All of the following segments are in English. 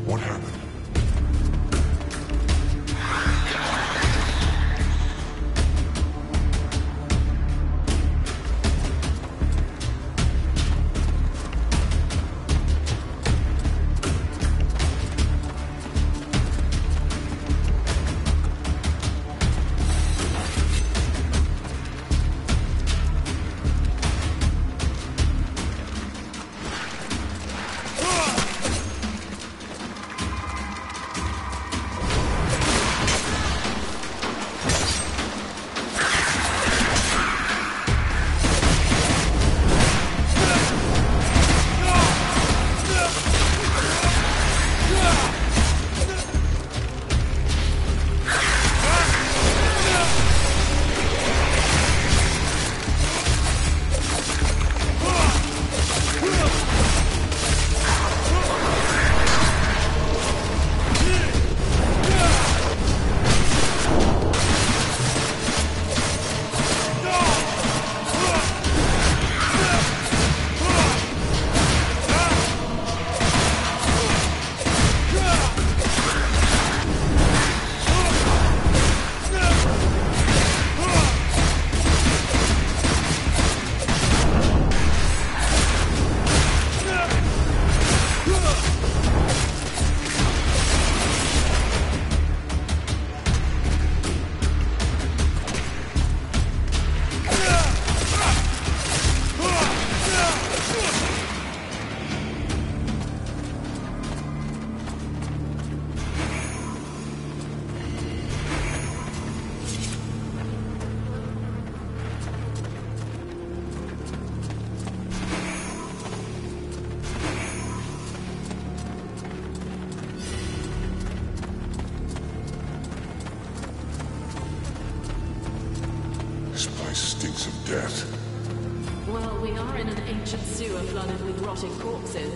What happened? Stinks of death. Well, we are in an ancient sewer flooded with rotting corpses.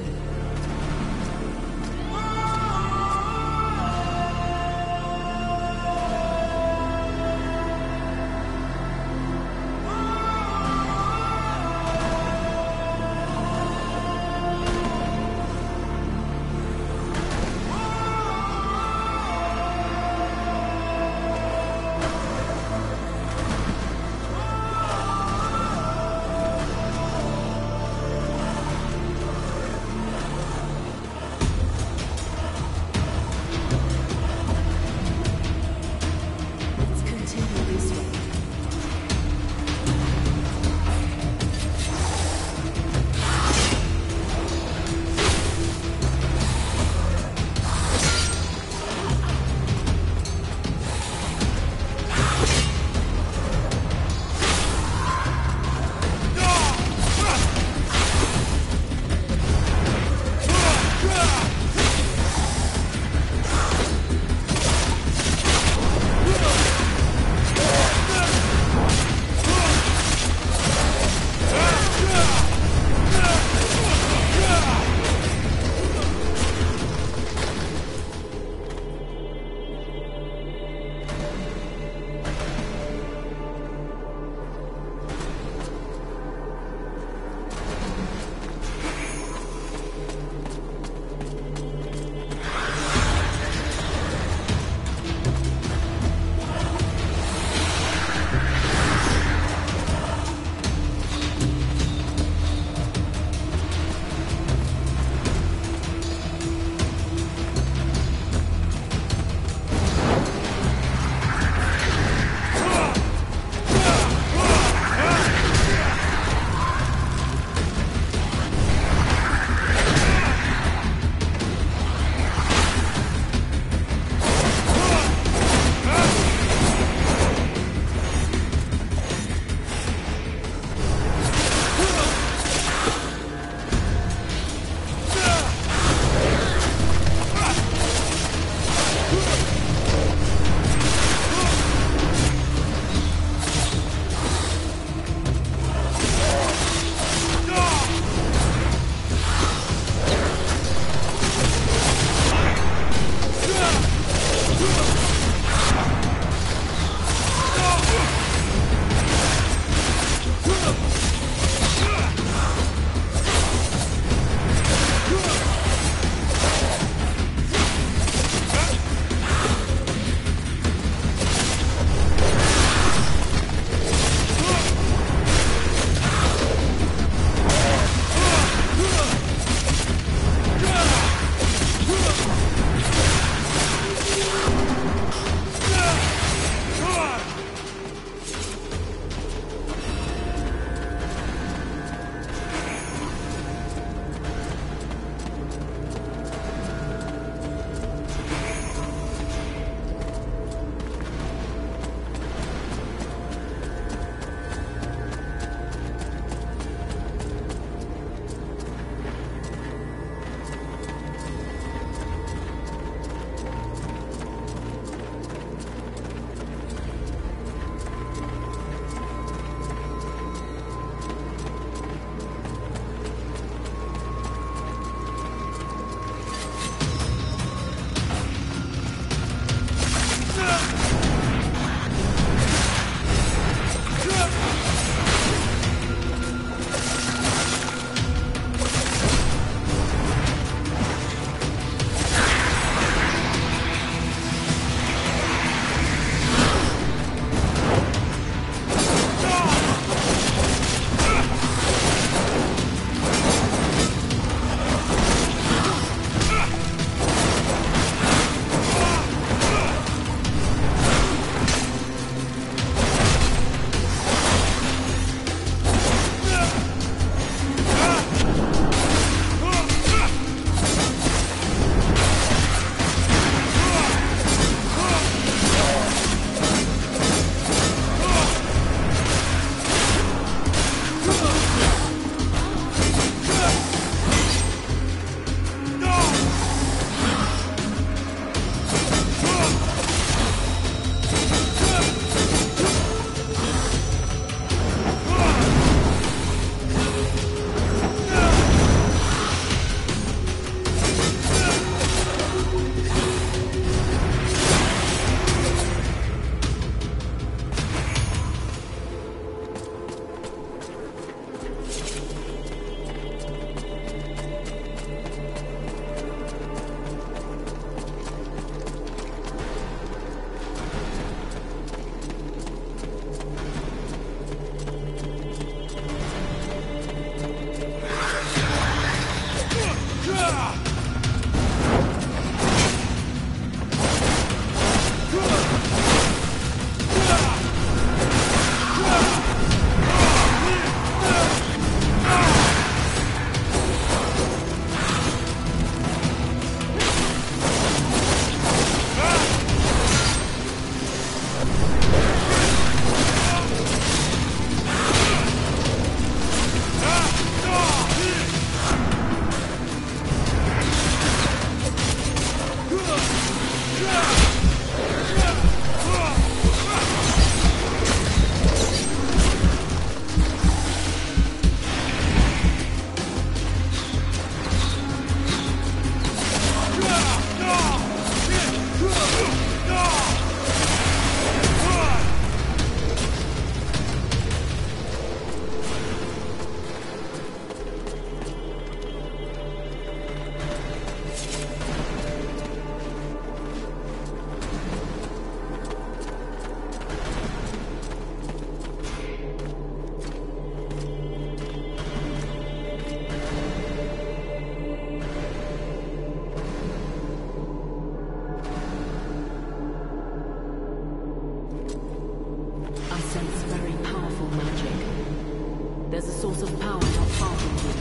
departing you.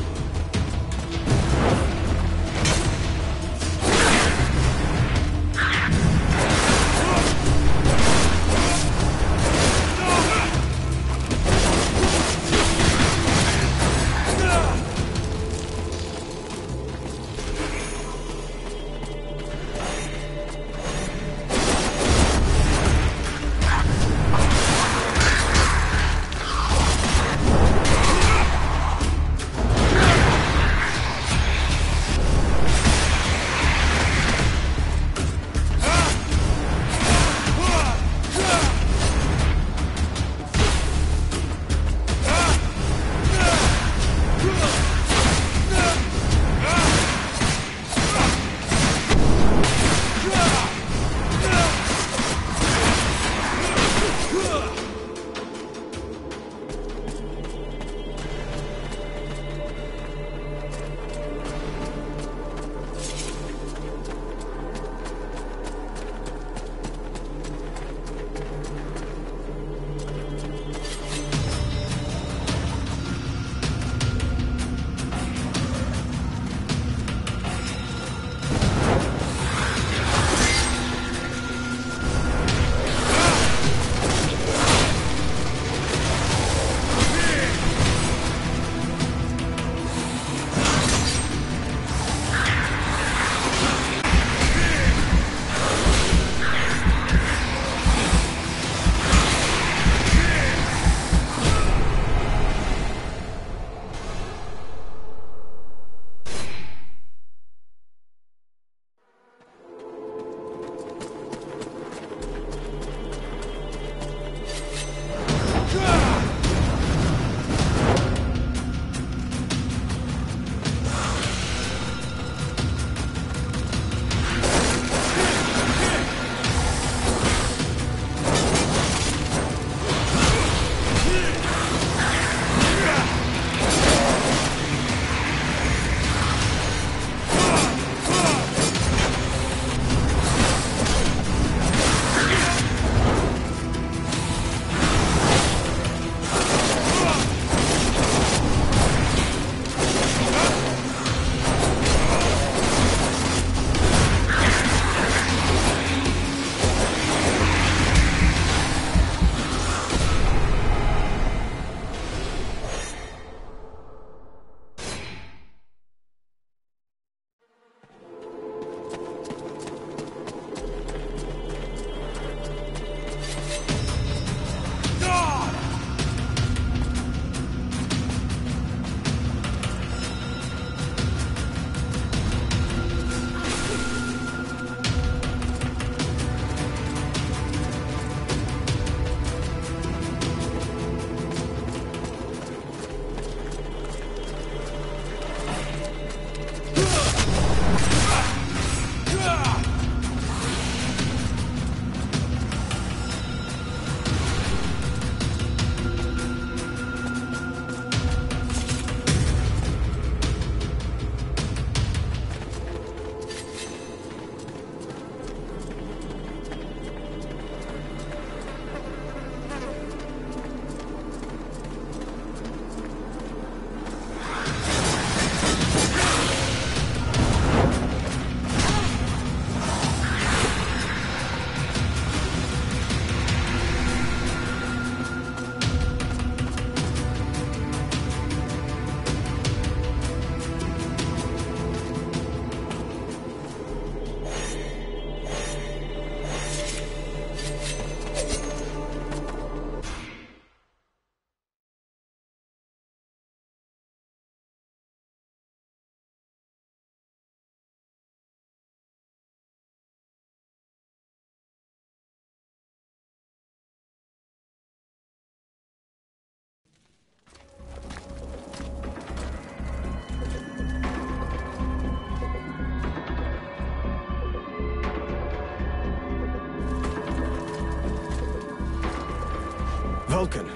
Vulcan,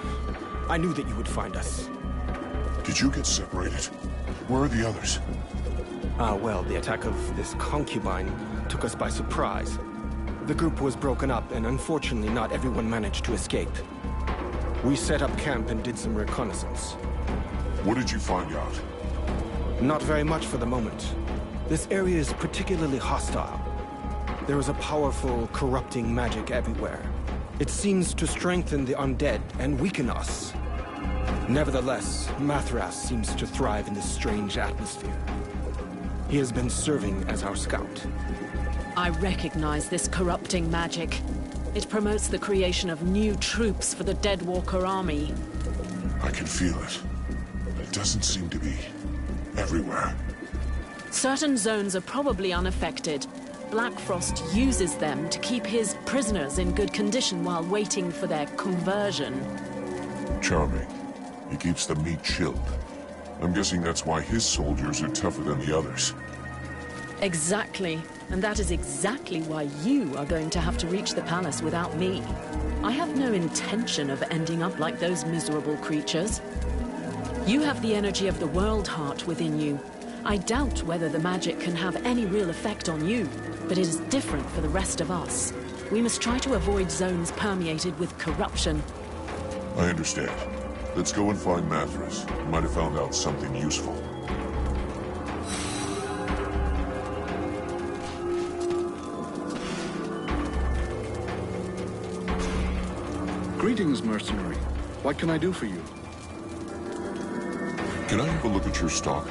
I knew that you would find us. Did you get separated? Where are the others? Well, the attack of this concubine took us by surprise. The group was broken up, and unfortunately not everyone managed to escape. We set up camp and did some reconnaissance. What did you find out? Not very much for the moment. This area is particularly hostile. There is a powerful, corrupting magic everywhere. It seems to strengthen the undead and weaken us. Nevertheless, Mathras seems to thrive in this strange atmosphere. He has been serving as our scout. I recognize this corrupting magic. It promotes the creation of new troops for the Deadwalker army. I can feel it. It doesn't seem to be everywhere. Certain zones are probably unaffected. Black Frost uses them to keep his prisoners in good condition while waiting for their conversion. Charming. He keeps the meat chilled. I'm guessing that's why his soldiers are tougher than the others. Exactly. And that is exactly why you are going to have to reach the palace without me. I have no intention of ending up like those miserable creatures. You have the energy of the World Heart within you. I doubt whether the magic can have any real effect on you, but it is different for the rest of us. We must try to avoid zones permeated with corruption. I understand. Let's go and find Mathras. He might have found out something useful. Greetings, mercenary. What can I do for you? Can I have a look at your stock?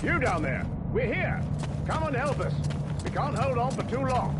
You down there, we're here. Come and help us. We can't hold on for too long.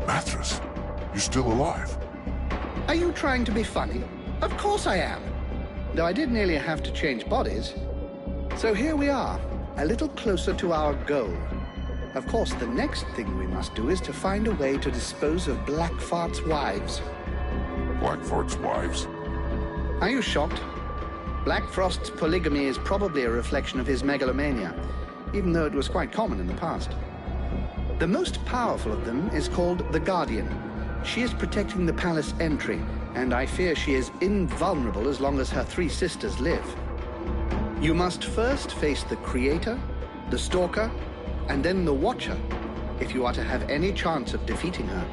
Mathras, you're still alive. Are you trying to be funny? Of course I am. Though I did nearly have to change bodies. So here we are, a little closer to our goal. Of course, the next thing we must do is to find a way to dispose of Blackfart's wives. Blackfart's wives? Are you shocked? Blackfrost's polygamy is probably a reflection of his megalomania, even though it was quite common in the past. The most powerful of them is called the Guardian. She is protecting the palace entry, and I fear she is invulnerable as long as her 3 sisters live. You must first face the Creator, the Stalker, and then the Watcher, if you are to have any chance of defeating her.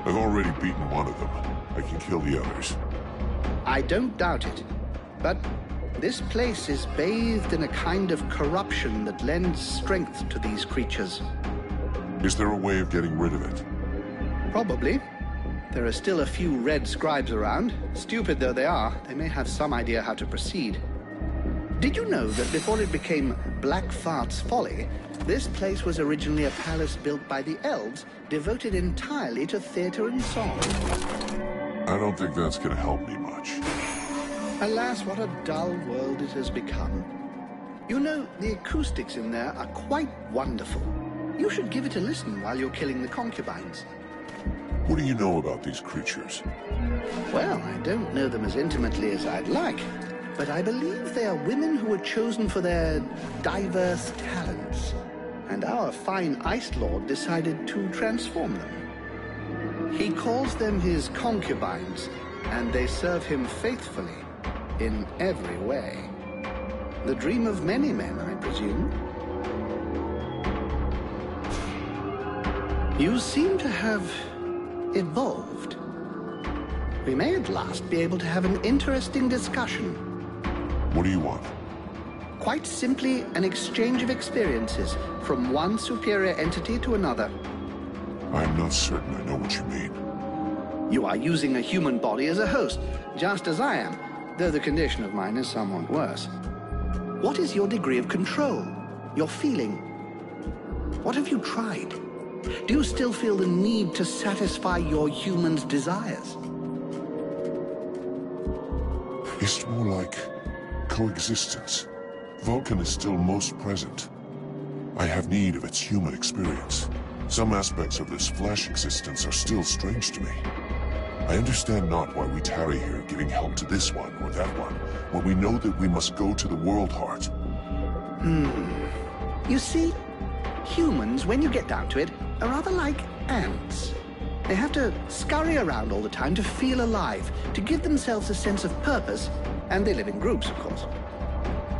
I've already beaten one of them. I can kill the others. I don't doubt it, but this place is bathed in a kind of corruption that lends strength to these creatures. Is there a way of getting rid of it? Probably. There are still a few red scribes around. Stupid though they are, they may have some idea how to proceed. Did you know that before it became Blackfart's Folly, this place was originally a palace built by the elves, devoted entirely to theater and song? I don't think that's gonna help me much. Alas, what a dull world it has become. You know, the acoustics in there are quite wonderful. You should give it a listen while you're killing the concubines. What do you know about these creatures? Well, I don't know them as intimately as I'd like, but I believe they are women who were chosen for their diverse talents. And our fine Ice Lord decided to transform them. He calls them his concubines, and they serve him faithfully in every way. The dream of many men, I presume. You seem to have evolved. We may at last be able to have an interesting discussion. What do you want? Quite simply, an exchange of experiences from one superior entity to another. I'm not certain I know what you mean. You are using a human body as a host, just as I am, though the condition of mine is somewhat worse. What is your degree of control? Your feeling? What have you tried? Do you still feel the need to satisfy your human's desires? It's more like coexistence. Vulcan is still most present. I have need of its human experience. Some aspects of this flesh existence are still strange to me. I understand not why we tarry here giving help to this one or that one, when we know that we must go to the World Heart. You see, humans, when you get down to it, are rather like ants. They have to scurry around all the time to feel alive, to give themselves a sense of purpose, and they live in groups, of course.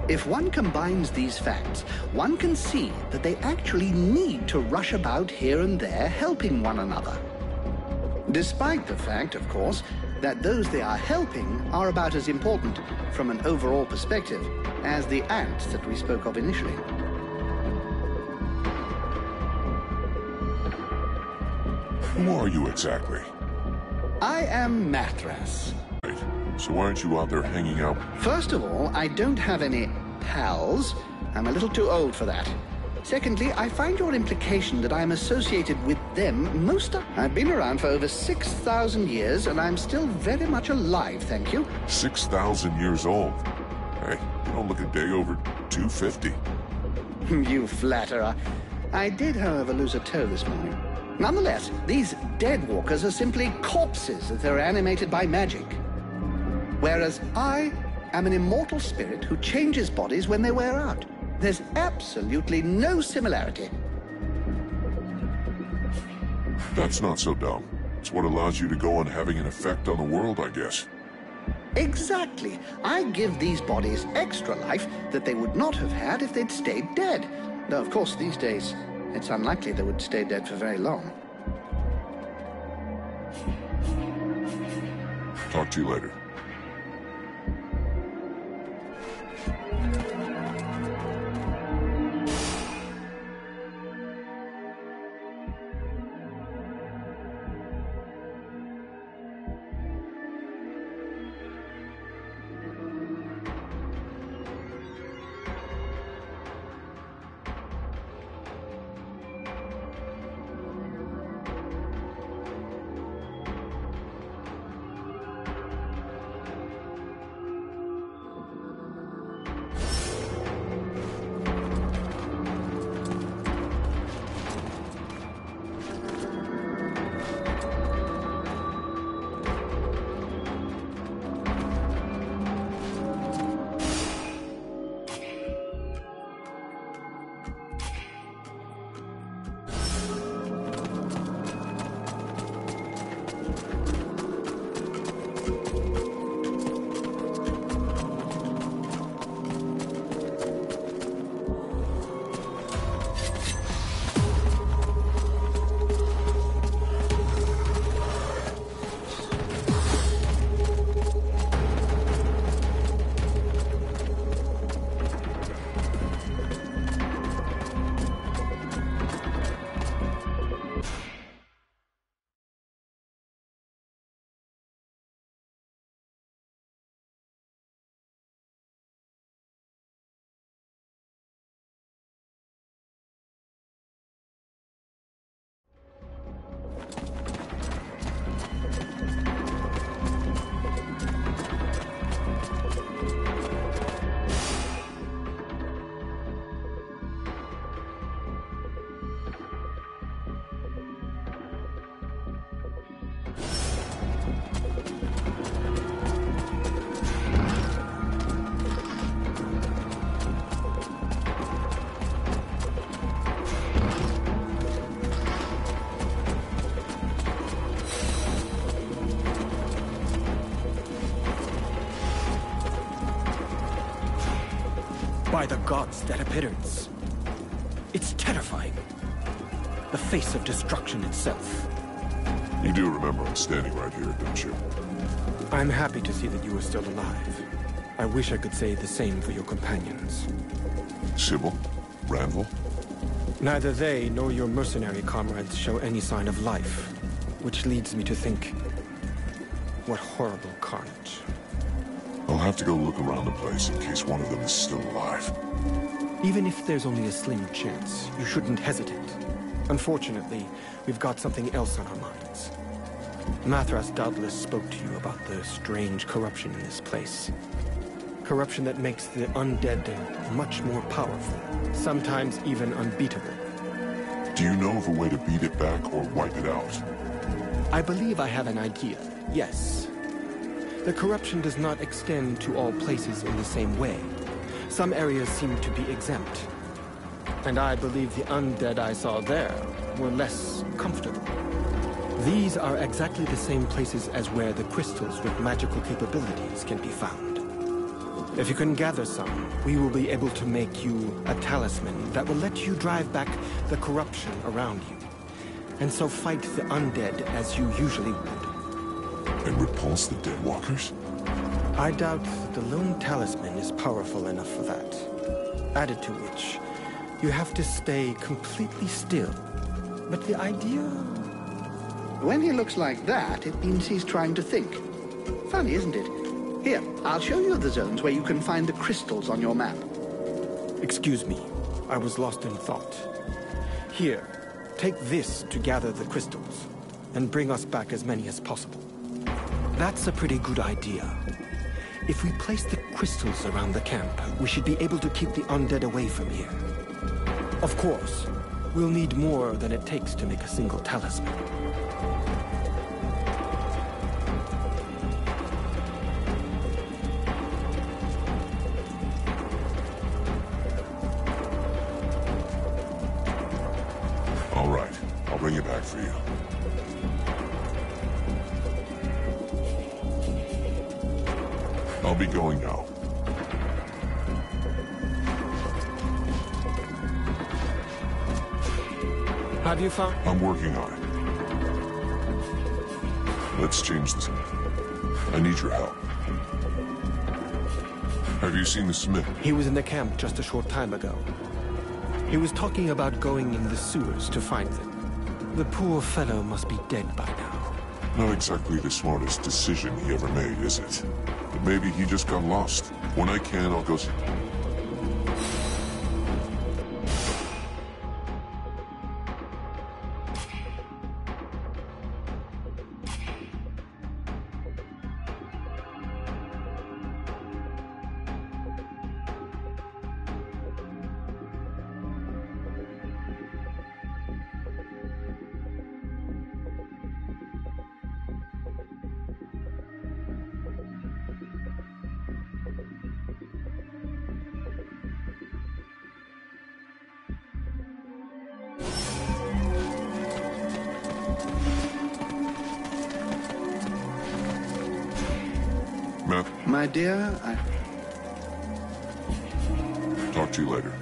If one combines these facts, one can see that they actually need to rush about here and there, helping one another. Despite the fact, of course, that those they are helping are about as important, from an overall perspective, as the ants that we spoke of initially. Who are you exactly? I am Mathras. Right. So why aren't you out there hanging out? First of all, I don't have any pals. I'm a little too old for that. Secondly, I find your implication that I'm associated with them most... I've been around for over 6,000 years, and I'm still very much alive, thank you. 6,000 years old. Hey, you don't look a day over 250. You flatterer. I did, however, lose a toe this morning. Nonetheless, these dead walkers are simply corpses if they're animated by magic. Whereas I am an immortal spirit who changes bodies when they wear out. There's absolutely no similarity. That's not so dumb. It's what allows you to go on having an effect on the world, I guess. Exactly. I give these bodies extra life that they would not have had if they'd stayed dead. Though, of course, these days, it's unlikely they would stay dead for very long. Talk to you later. By the gods that appearance. It's terrifying. The face of destruction itself. You do remember I'm standing right here, don't you? I'm happy to see that you are still alive. I wish I could say the same for your companions. Sybil? Randall? Neither they nor your mercenary comrades show any sign of life, which leads me to think, what horrible carnage. I'll have to go look around the place in case one of them is still alive. Even if there's only a slim chance, you shouldn't hesitate. Unfortunately, we've got something else on our minds. Mathras doubtless spoke to you about the strange corruption in this place. Corruption that makes the undead much more powerful, sometimes even unbeatable. Do you know of a way to beat it back or wipe it out? I believe I have an idea, yes. The corruption does not extend to all places in the same way. Some areas seem to be exempt. And I believe the undead I saw there were less comfortable. These are exactly the same places as where the crystals with magical capabilities can be found. If you can gather some, we will be able to make you a talisman that will let you drive back the corruption around you, and so fight the undead as you usually would. And repulse the Deadwalkers? I doubt that the lone talisman is powerful enough for that. Added to which, you have to stay completely still. But the idea... When he looks like that, it means he's trying to think. Funny, isn't it? Here, I'll show you the zones where you can find the crystals on your map. Excuse me, I was lost in thought. Here, take this to gather the crystals, and bring us back as many as possible. That's a pretty good idea. If we place the crystals around the camp, we should be able to keep the undead away from here. Of course, we'll need more than it takes to make a single talisman. All right, I'll bring it back for you. I'll be going now. Have you found... I'm working on it. Let's change this. I need your help. Have you seen the Smith? He was in the camp just a short time ago. He was talking about going in the sewers to find them. The poor fellow must be dead by now. Not exactly the smartest decision he ever made, is it? But maybe he just got lost. When I can, I'll go see. My dear, Talk to you later.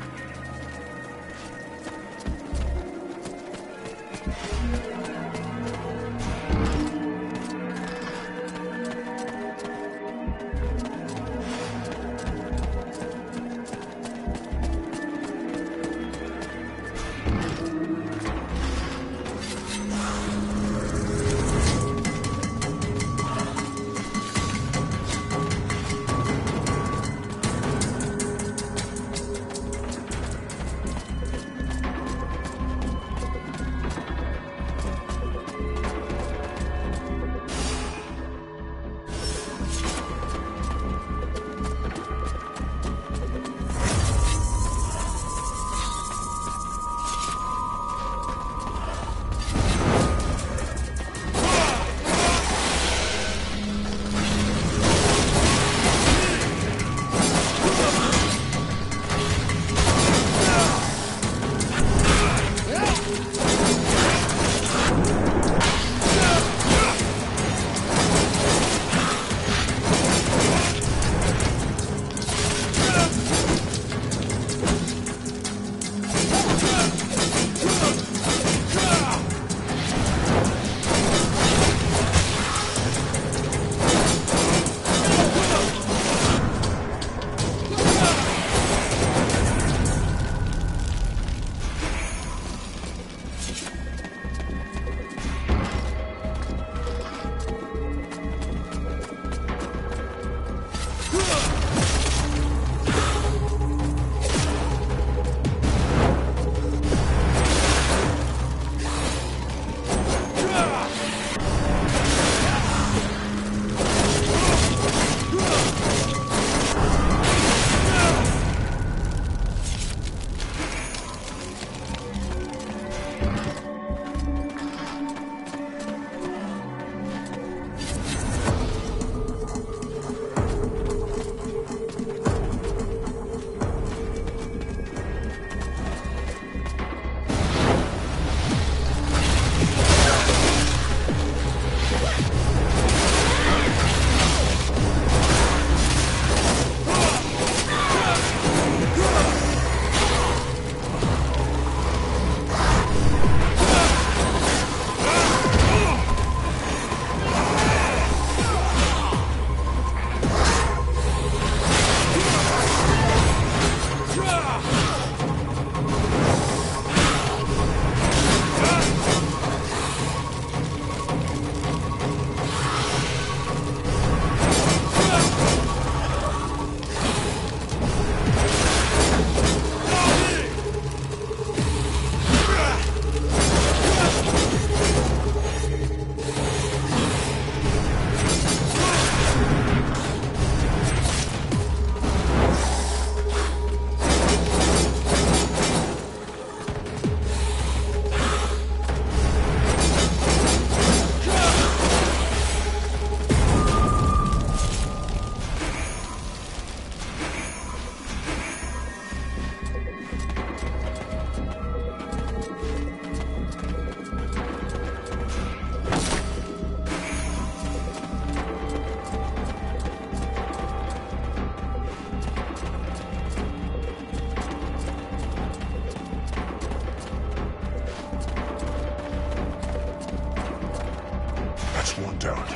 sworn down.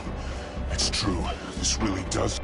It's true. This really does...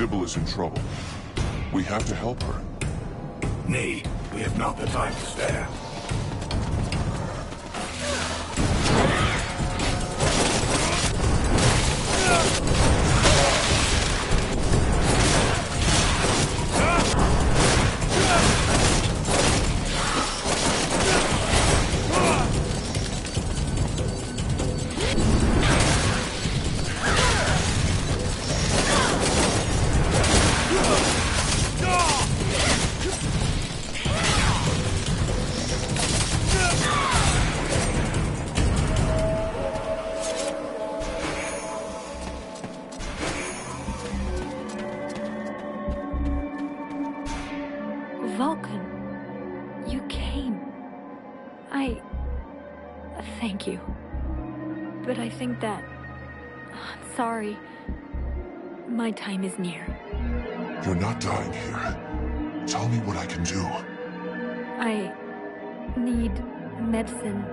Sybil is in trouble. We have to help her. Nay, we have not the time to spare. Thank you. But I think that... I'm sorry. My time is near. You're not dying here. Tell me what I can do. I need medicine.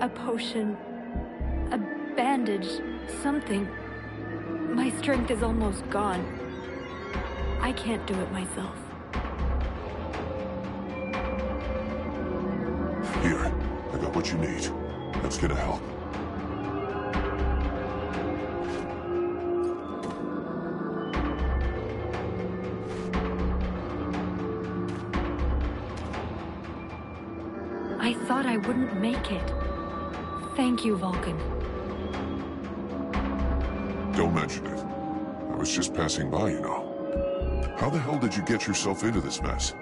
A potion. A bandage. Something. My strength is almost gone. I can't do it myself. Here, I got what you need. That's gonna help. I thought I wouldn't make it. Thank you, Vulcan. Don't mention it. I was just passing by, you know. How the hell did you get yourself into this mess?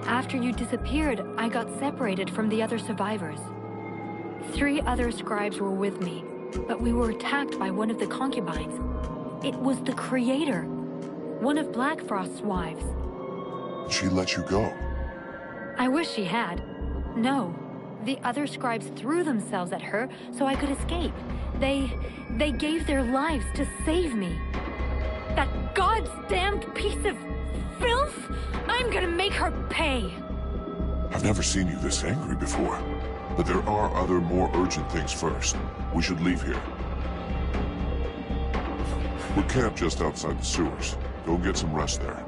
After you disappeared, I got separated from the other survivors. 3 other scribes were with me, but we were attacked by one of the concubines. It was the Creator, one of Black Frost's wives. She let you go? I wish she had. No. The other scribes threw themselves at her so I could escape. They gave their lives to save me. That goddamned piece of filth? I'm gonna make her pay! I've never seen you this angry before. But there are other, more urgent things first. We should leave here. We're camped just outside the sewers. Go get some rest there.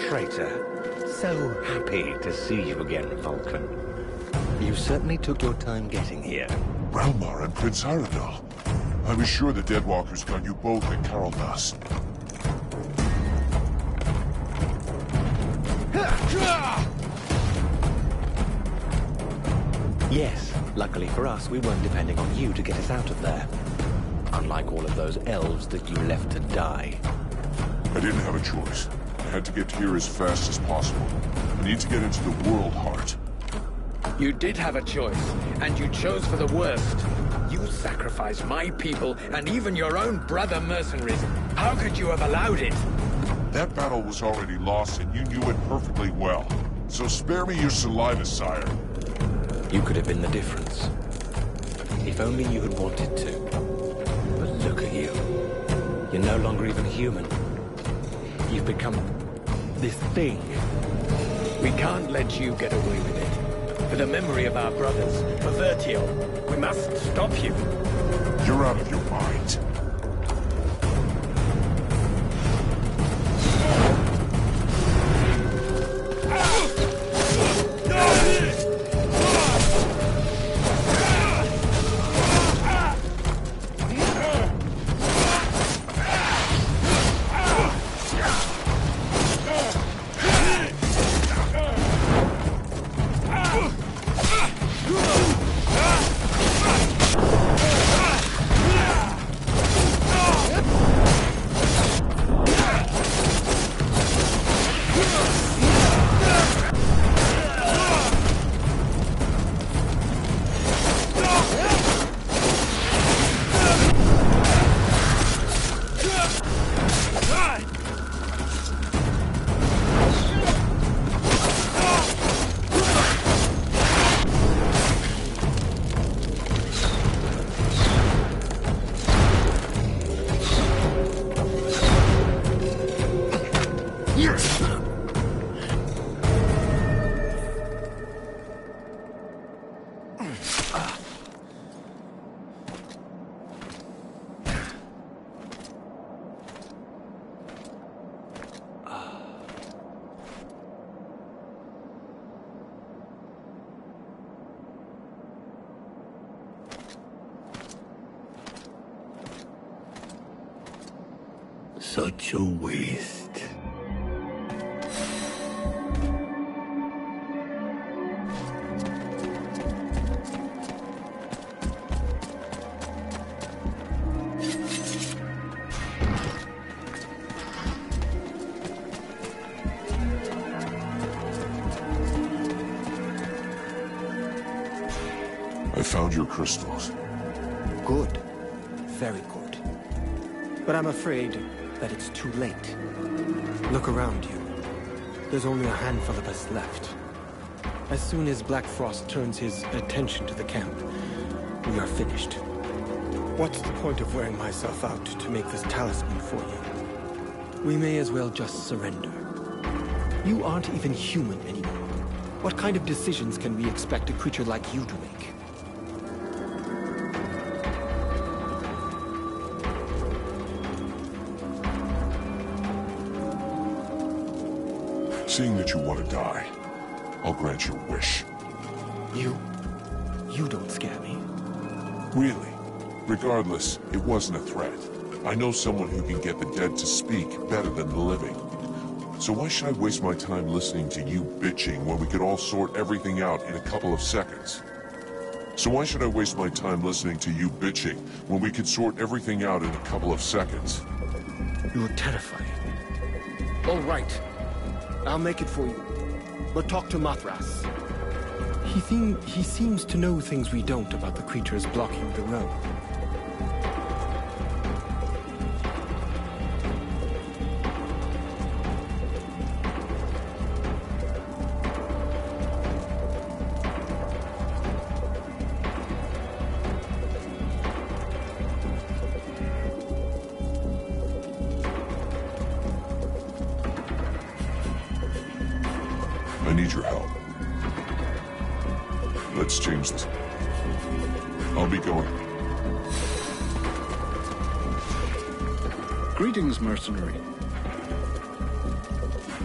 Traitor. So happy to see you again, Vulcan. You certainly took your time getting here. Ralmar and Prince Aradal. I was sure the Deadwalkers got you both at Carolnas. Yes, luckily for us, we weren't depending on you to get us out of there. Unlike all of those elves that you left to die. I didn't have a choice. I had to get here as fast as possible. I need to get into the World Heart. You did have a choice, and you chose for the worst. You sacrificed my people, and even your own brother mercenaries. How could you have allowed it? That battle was already lost, and you knew it perfectly well. So spare me your saliva, sire. You could have been the difference. If only you had wanted to. But look at you. You're no longer even human. You've become this thing. We can't let you get away with it. For the memory of our brothers, for Vertio, we must stop you. You're out of your mind. Such a waste. I found your crystals. Good. Very good. But I'm afraid that it's too late. Look around you. There's only a handful of us left. As soon as Black Frost turns his attention to the camp, we are finished. What's the point of wearing myself out to make this talisman for you? We may as well just surrender. You aren't even human anymore. What kind of decisions can we expect a creature like you to make? Seeing that you want to die, I'll grant your wish. You don't scare me. Really? Regardless, it wasn't a threat. I know someone who can get the dead to speak better than the living. So why should I waste my time listening to you bitching when we could all sort everything out in a couple of seconds? So why should I waste my time listening to you bitching when we could sort everything out in a couple of seconds? You're terrifying. All right. I'll make it for you. But talk to Mathras. He seems to know things we don't about the creatures blocking the road. I need your help. Let's change this. I'll be going. Greetings, mercenary.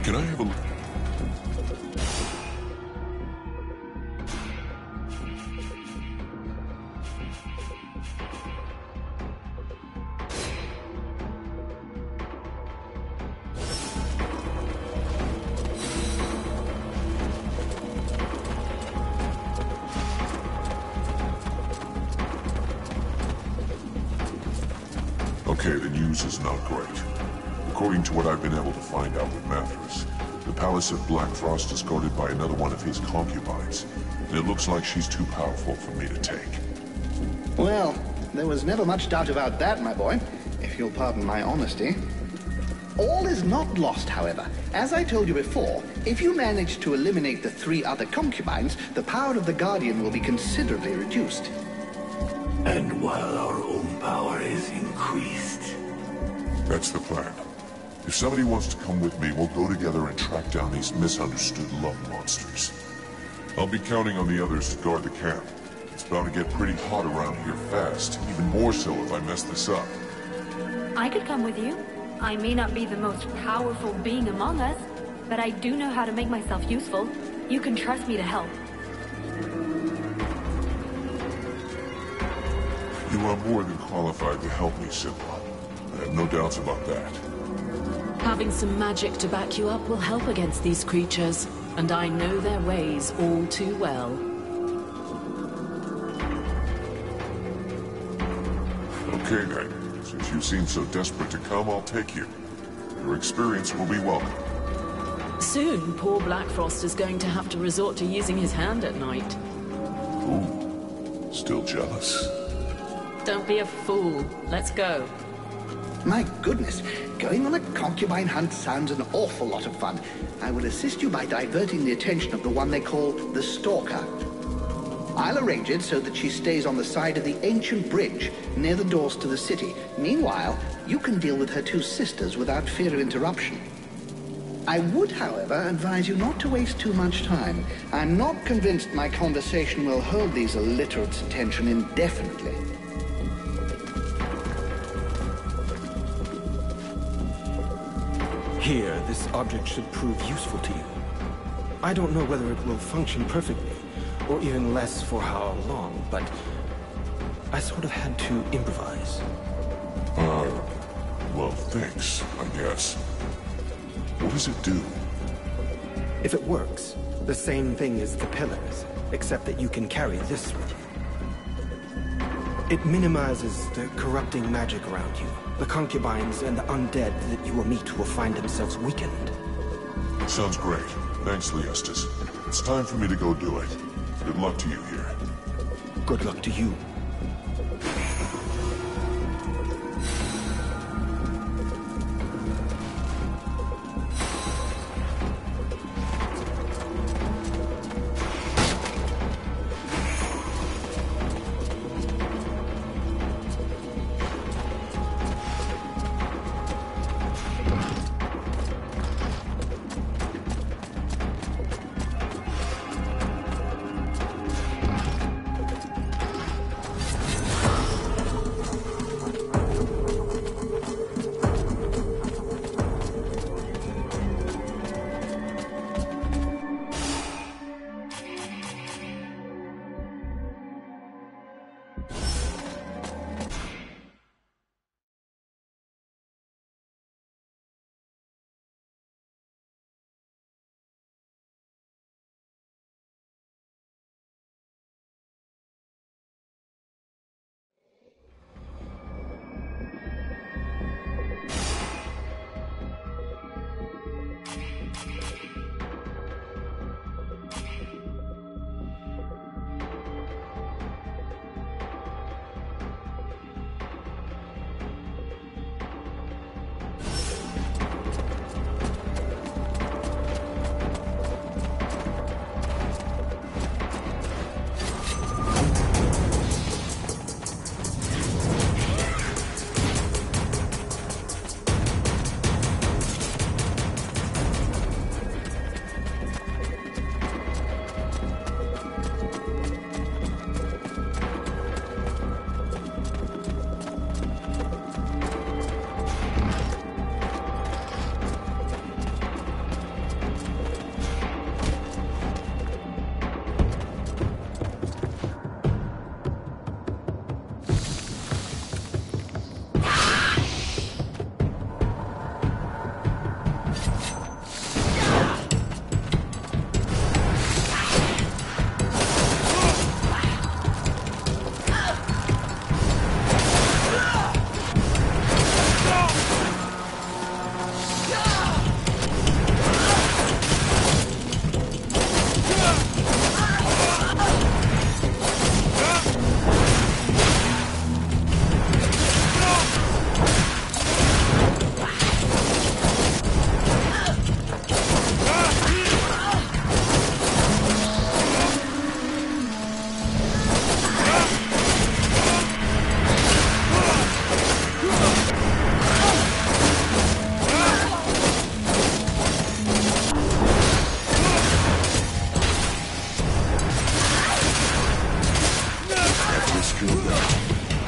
Can I have a... Okay, the news is not great. According to what I've been able to find out with Mathras, the palace of Black Frost is guarded by another one of his concubines, and it looks like she's too powerful for me to take. Well, there was never much doubt about that, my boy, if you'll pardon my honesty. All is not lost, however. As I told you before, if you manage to eliminate the 3 other concubines, the power of the Guardian will be considerably reduced. And while our own power is increased. That's the plan. If somebody wants to come with me, we'll go together and track down these misunderstood love monsters. I'll be counting on the others to guard the camp. It's bound to get pretty hot around here fast, even more so if I mess this up. I could come with you. I may not be the most powerful being among us, but I do know how to make myself useful. You can trust me to help. You are more than qualified to help me, Simba. I have no doubts about that. Having some magic to back you up will help against these creatures, and I know their ways all too well. Okay then. Since you seem so desperate to come, I'll take you. Your experience will be welcome. Soon, poor Black Frost is going to have to resort to using his hand at night. Ooh, still jealous. Don't be a fool. Let's go. My goodness, going on a concubine hunt sounds an awful lot of fun. I will assist you by diverting the attention of the one they call the Stalker. I'll arrange it so that she stays on the side of the ancient bridge near the doors to the city. Meanwhile, you can deal with her 2 sisters without fear of interruption. I would, however, advise you not to waste too much time. I'm not convinced my conversation will hold these illiterates' attention indefinitely. Here, this object should prove useful to you. I don't know whether it will function perfectly, or even less for how long, but I sort of had to improvise. Well, thanks, I guess. What does it do? If it works, the same thing as the pillars, except that you can carry this with you. It minimizes the corrupting magic around you. The concubines and the undead that you will meet will find themselves weakened. Sounds great. Thanks, Leestas. It's time for me to go do it. Good luck to you here. Good luck to you.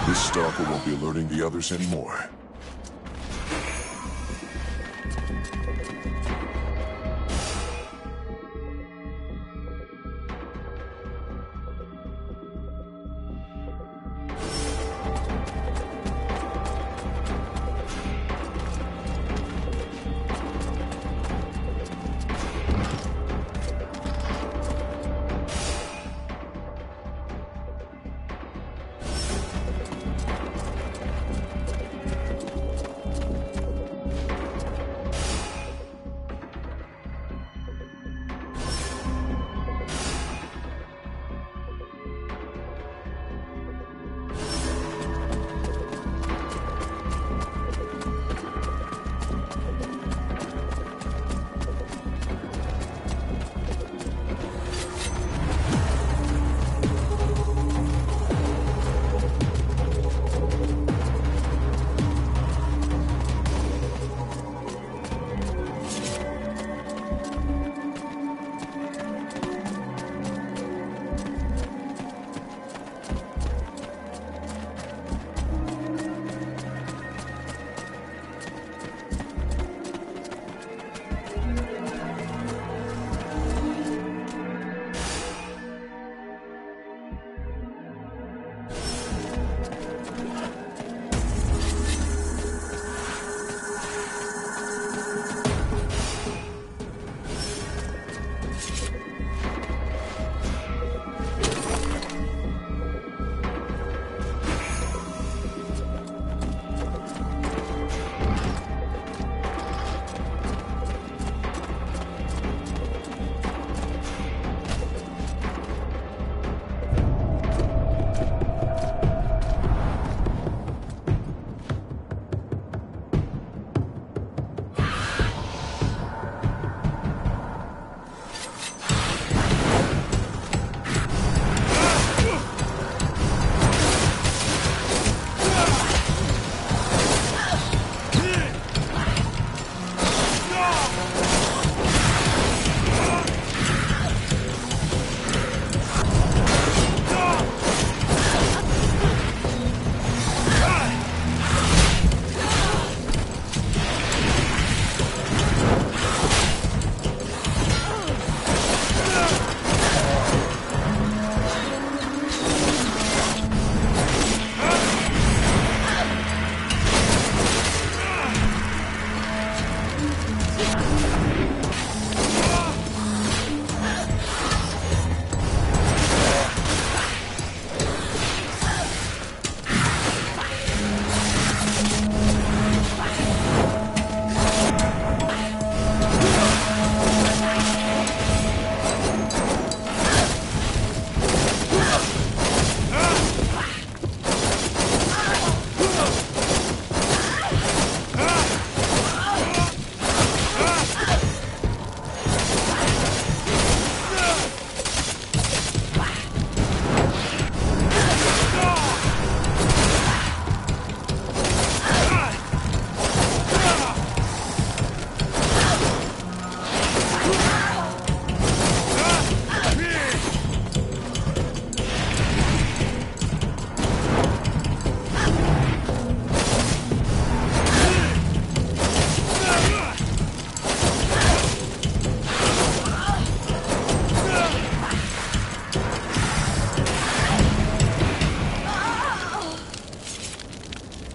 This stalker won't be alerting the others anymore.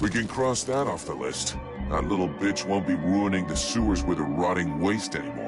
We can cross that off the list. That little bitch won't be ruining the sewers with a rotting waste anymore.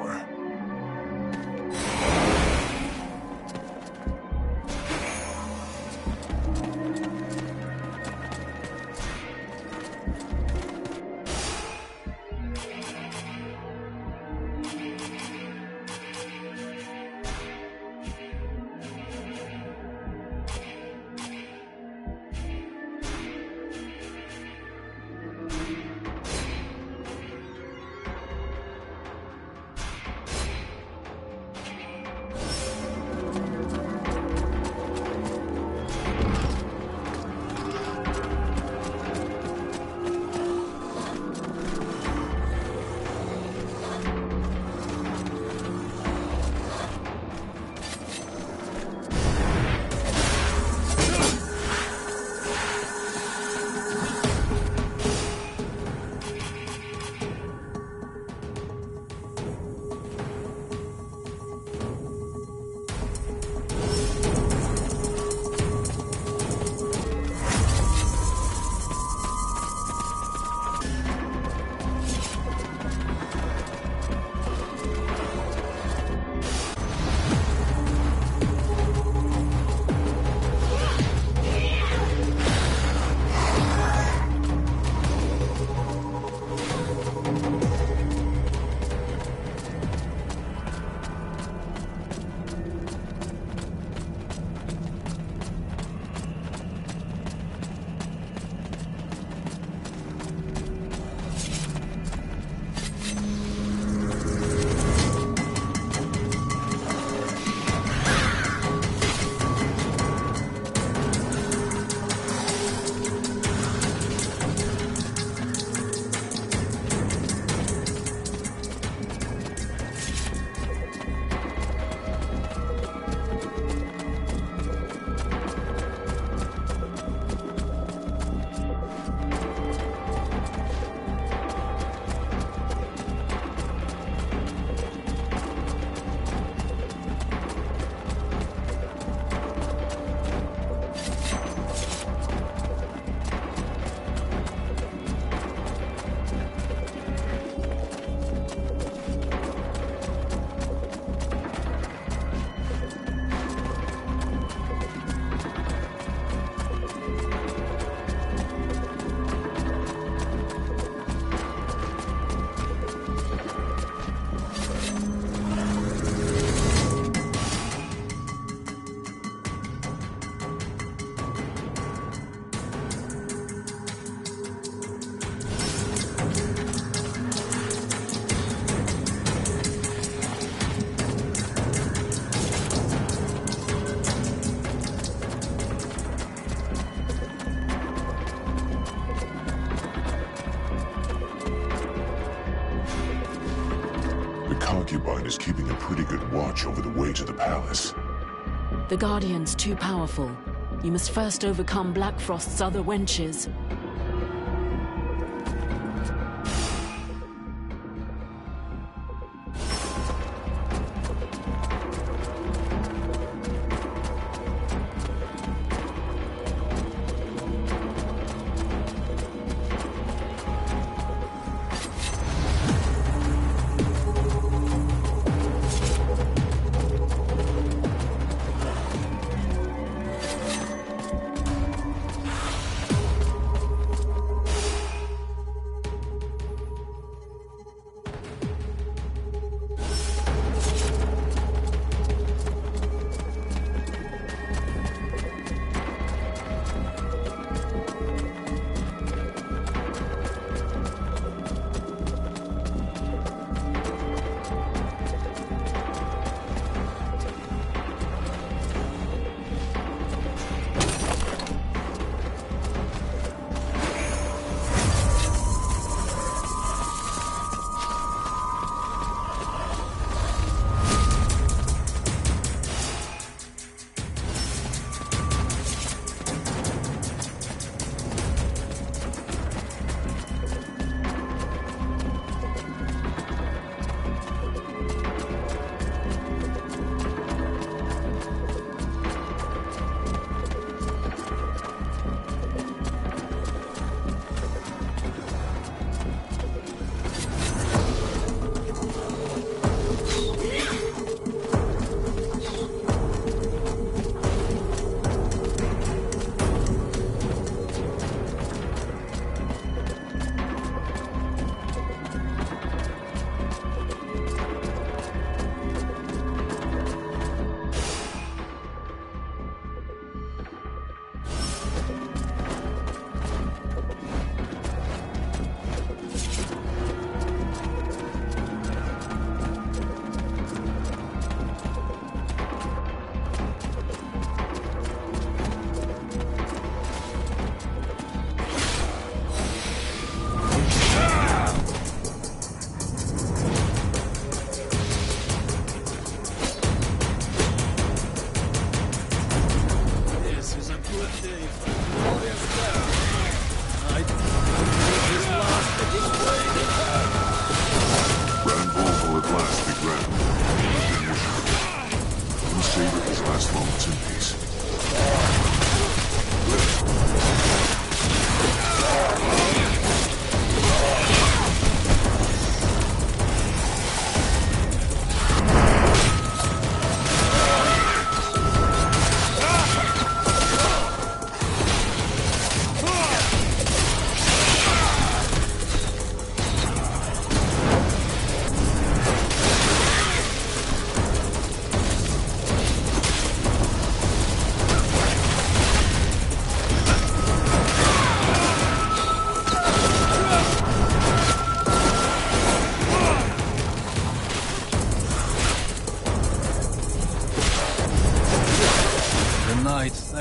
concubine is keeping a pretty good watch over the way to the palace. The Guardian's too powerful. You must first overcome Black Frost's other wenches.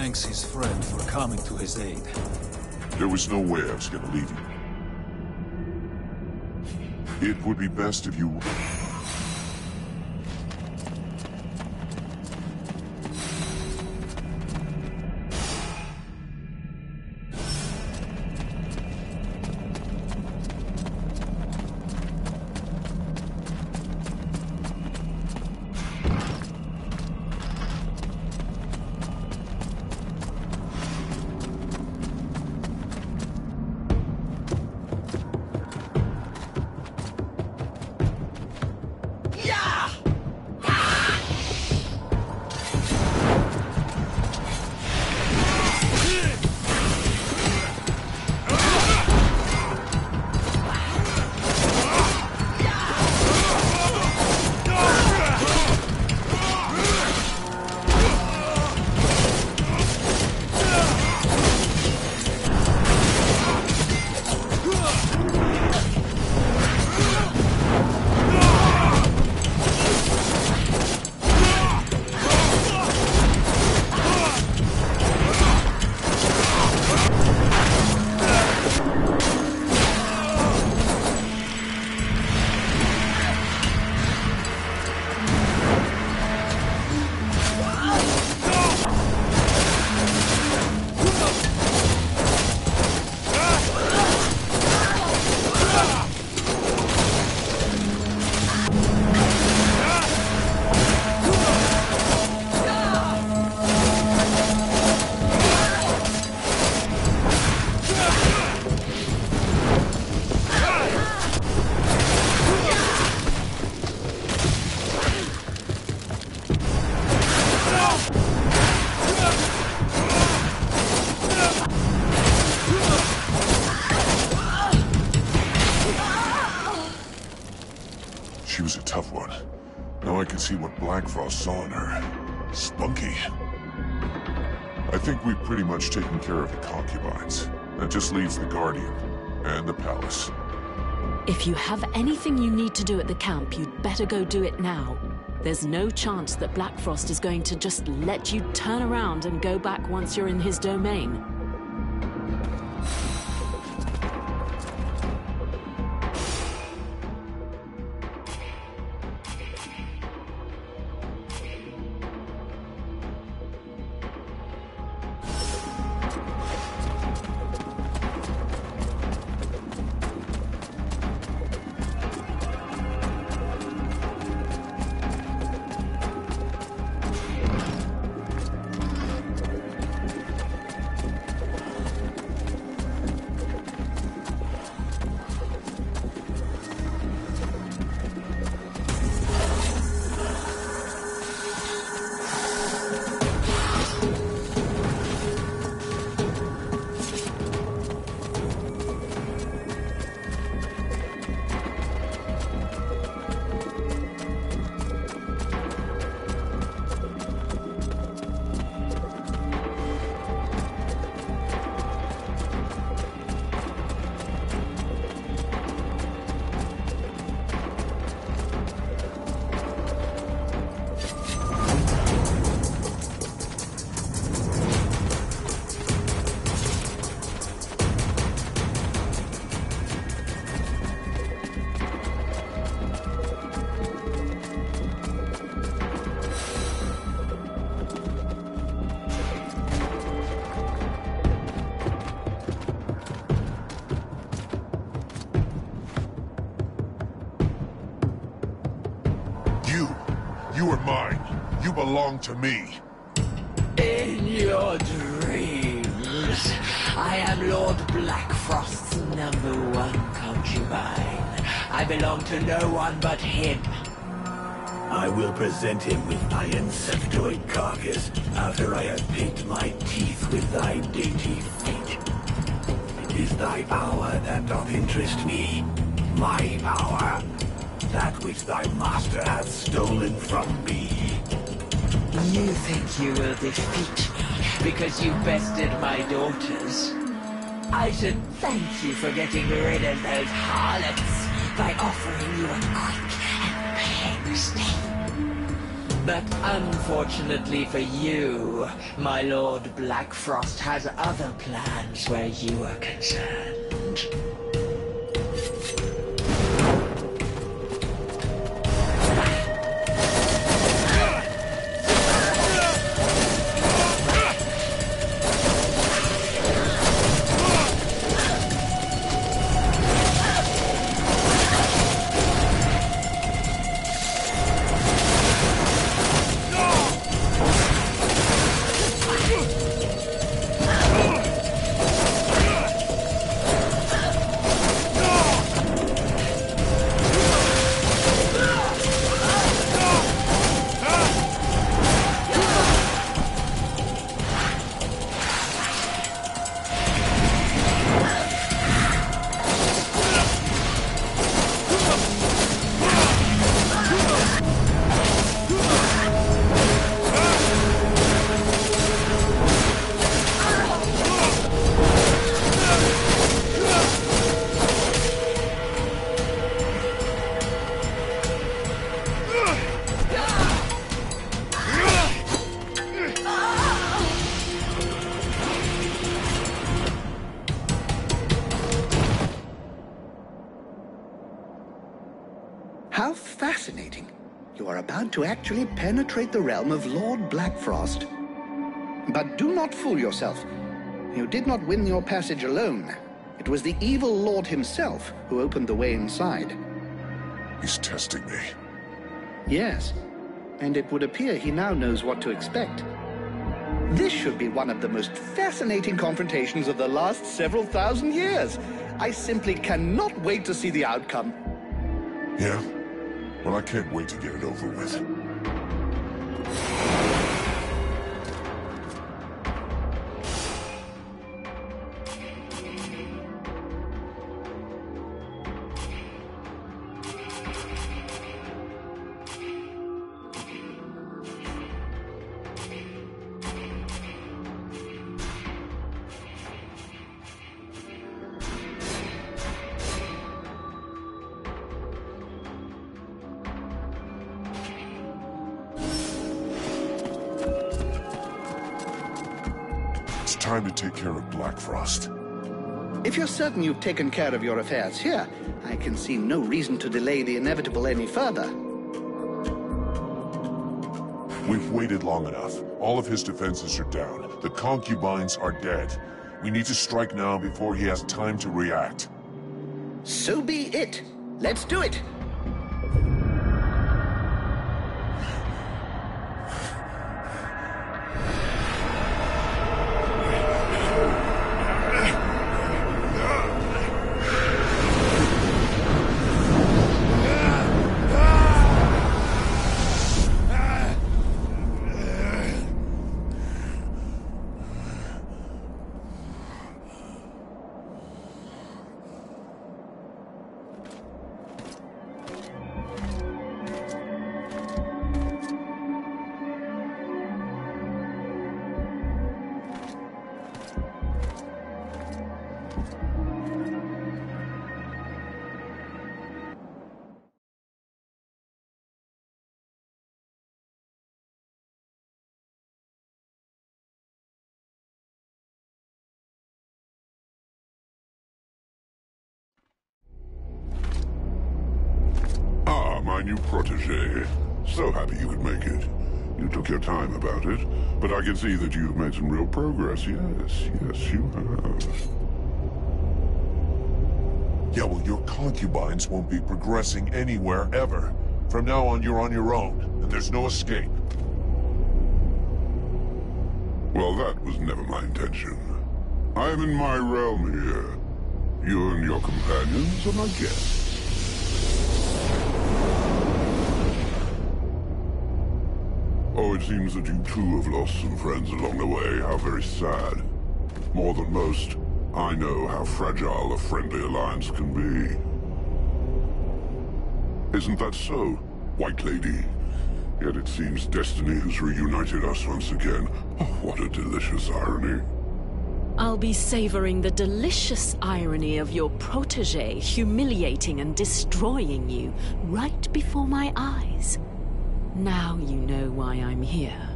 Thanks his friend for coming to his aid. There was no way I was gonna leave you. It would be best if you... tough one. Now I can see what Black Frost saw in her. Spunky. I think we've pretty much taken care of the concubines. That just leaves the Guardian and the palace. If you have anything you need to do at the camp, you'd better go do it now. There's no chance that Black Frost is going to just let you turn around and go back once you're in his domain. You are mine. You belong to me. In your dreams, I am Lord Blackfrost's #1 concubine. I belong to no one but him. I will present him with thy insectoid carcass after I have picked my teeth with thy dainty feet. It is thy power that doth interest me. My power. That which thy master hath stolen from me. You think you will defeat me because you bested my daughters? I should thank you for getting rid of those harlots by offering you a quick and painless stay. But unfortunately for you, my Lord Blackfrost has other plans where you are concerned. How fascinating. You are about to actually penetrate the realm of Lord Blackfrost. But do not fool yourself. You did not win your passage alone. It was the evil Lord himself who opened the way inside. He's testing me. Yes, and it would appear he now knows what to expect. This should be one of the most fascinating confrontations of the last several thousand years. I simply cannot wait to see the outcome. Yeah? Well, I can't wait to get it over with. time to take care of Black Frost. If you're certain you've taken care of your affairs here, I can see no reason to delay the inevitable any further. We've waited long enough. All of his defenses are down. The concubines are dead. We need to strike now before he has time to react. So be it. Let's do it. My new protege. So happy you could make it. You took your time about it, but I can see that you've made some real progress. Yes, you have. Yeah, well, your concubines won't be progressing anywhere ever. From now on, you're on your own, and there's no escape. Well, that was never my intention. I am in my realm here. You and your companions are my guests. Oh, it seems that you too have lost some friends along the way. How very sad. More than most, I know how fragile a friendly alliance can be. Isn't that so, White Lady? Yet it seems destiny has reunited us once again. Oh, what a delicious irony. I'll be savoring the delicious irony of your protege humiliating and destroying you right before my eyes. Now you know why I'm here.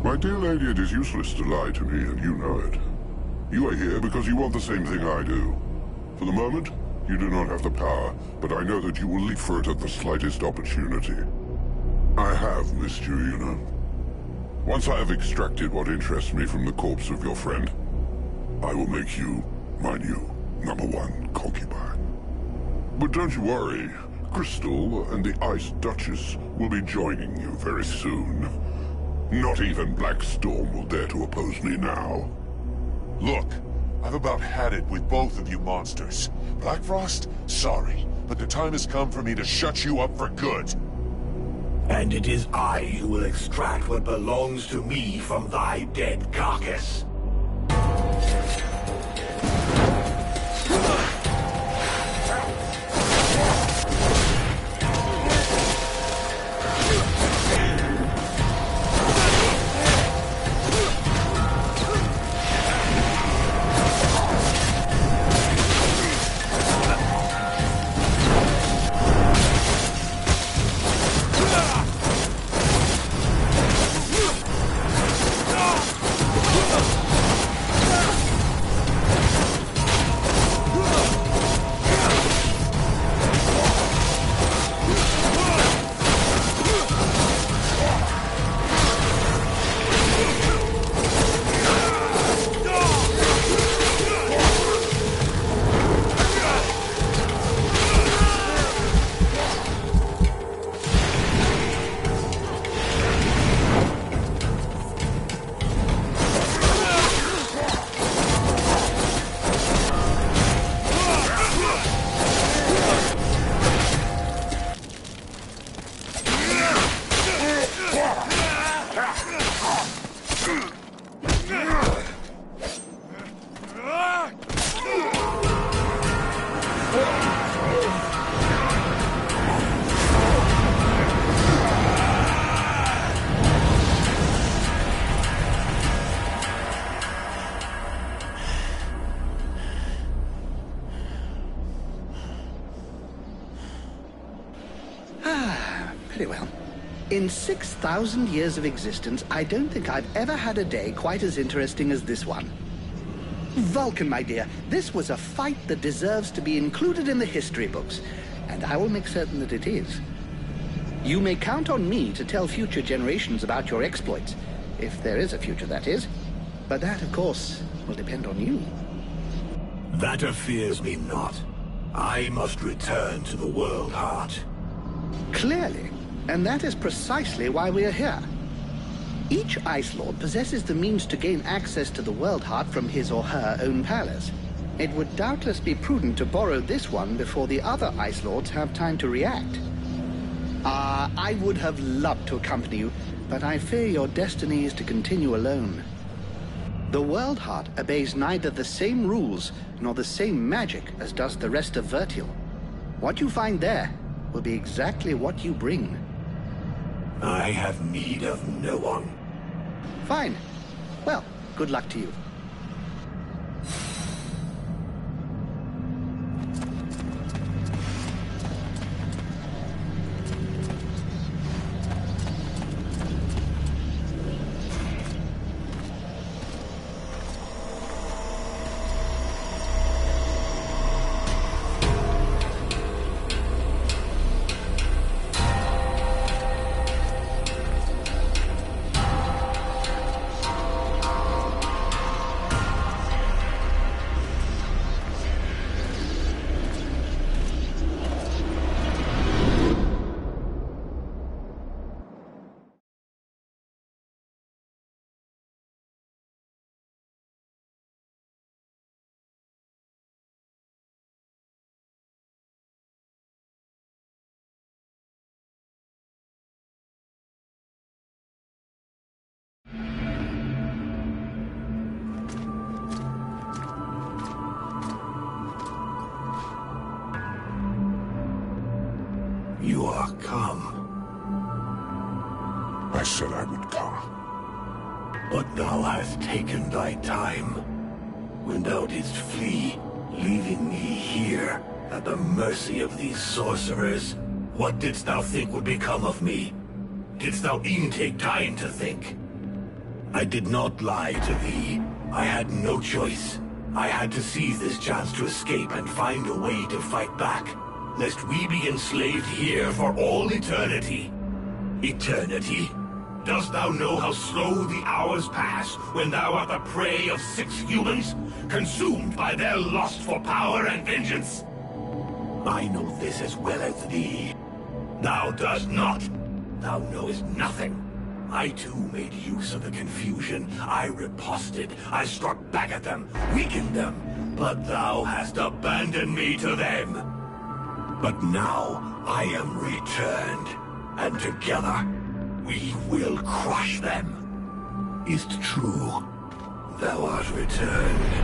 My dear lady, it is useless to lie to me, and you know it. You are here because you want the same thing I do. For the moment, you do not have the power, but I know that you will leap for it at the slightest opportunity. I have missed you, you know. Once I have extracted what interests me from the corpse of your friend, I will make you my new #1 concubine. But don't you worry. Crystal and the Ice Duchess will be joining you very soon. Not even Black Storm will dare to oppose me now. Look, I've about had it with both of you monsters. Black Frost, sorry, but the time has come for me to shut you up for good. And it is I who will extract what belongs to me from thy dead carcass. Pretty well. In 6,000 years of existence, I don't think I've ever had a day quite as interesting as this one. Vulcan, my dear, this was a fight that deserves to be included in the history books, and I will make certain that it is. You may count on me to tell future generations about your exploits, if there is a future, that is. But that, of course, will depend on you. That fears me not. I must return to the World Heart. Clearly, and that is precisely why we are here. Each Ice Lord possesses the means to gain access to the World Heart from his or her own palace. It would doubtless be prudent to borrow this one before the other Ice Lords have time to react. I would have loved to accompany you, but I fear your destiny is to continue alone. The World Heart obeys neither the same rules nor the same magic as does the rest of Vertial. What you find there will be exactly what you bring. I have need of no one. Fine. Well, good luck to you. You are come. I said I would come. But thou hast taken thy time. When thou didst flee, leaving me here, at the mercy of these sorcerers, what didst thou think would become of me? Didst thou e'en take time to think? I did not lie to thee. I had no choice. I had to seize this chance to escape and find a way to fight back, lest we be enslaved here for all eternity. Eternity? Dost thou know how slow the hours pass when thou art the prey of 6 humans, consumed by their lust for power and vengeance? I know this as well as thee. Thou dost not. Thou knowest nothing. I too made use of the confusion. I riposted. I struck back at them, weakened them. But thou hast abandoned me to them. But now I am returned, and together we will crush them. Is't true? Thou art returned.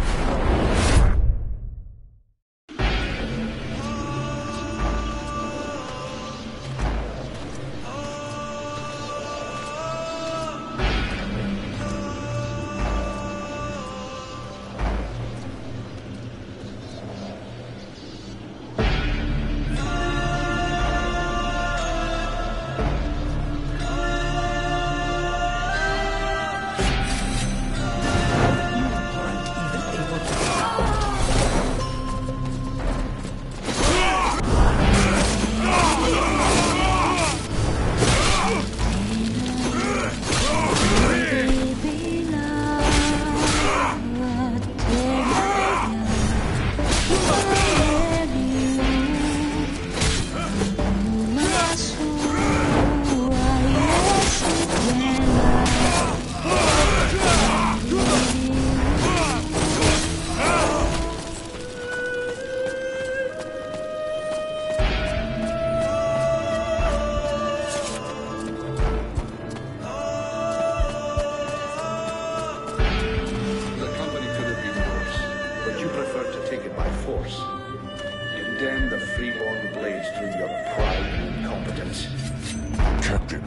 Condemn the freeborn blades through your pride and incompetence. Captain.